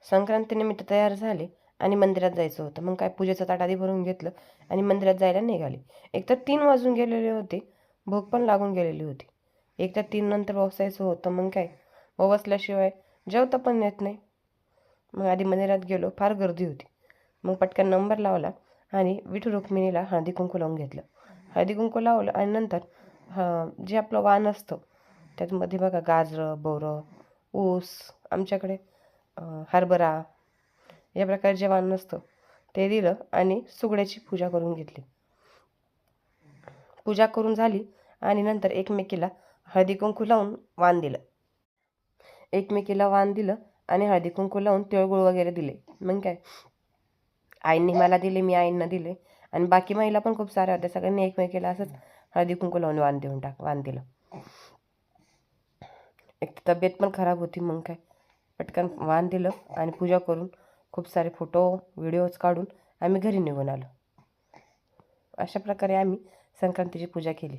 संक्रांतीनिमित्त तयार झाले आणि मंदिरात जायचं होतं. मग काय पूजेचं ताट आधी भरून घेतलं आणि मंदिरात जायला निघाले. एकतर 3 वाजून गेलेले होते, भूक पण लागून गेलेली होती. एकतर 3 नंतर बसायचं होतं. मग काय बसल्याशिवाय जेवता पण येत नाही. मग आधी मंदिरात गेलो, फार गर्दी होती. मग पटकन नंबर लावला आणि विठू रुक्मिणीला हळदी कुंकू लावून घेतलं. हळदी कुंकू लावलं आणि नंतर जे आपलं वाण असतं त्यामध्ये बघा गाजरं, बोरं, ऊस, आमच्याकडे हरभरा या प्रकारचे वाण नसतं ते दिलं आणि सुगड्याची पूजा करून घेतली. पूजा करून झाली आणि नंतर एकमेकीला हळदी कुंकू लावून वाण दिलं. एकमेकीला वाण दिलं आणि हळदी कुंकू लावून तिळगुळ वगैरे दिले. मग काय आईंनी मला दिले, मी आईंना दिले आणि बाकी महिला पण खूप साऱ्या होत्या. सगळ्यांनी एकमेकीला असंच हळदी कुंकू लावून वाण दिलं. एक तब्येत पण खराब होती. मग काय पटकन वाण दिलं आणि पूजा करून खूप सारे फोटो व्हिडिओज काढून आम्ही घरी निघून आलो. अशा प्रकारे आम्ही संक्रांतीची पूजा केली.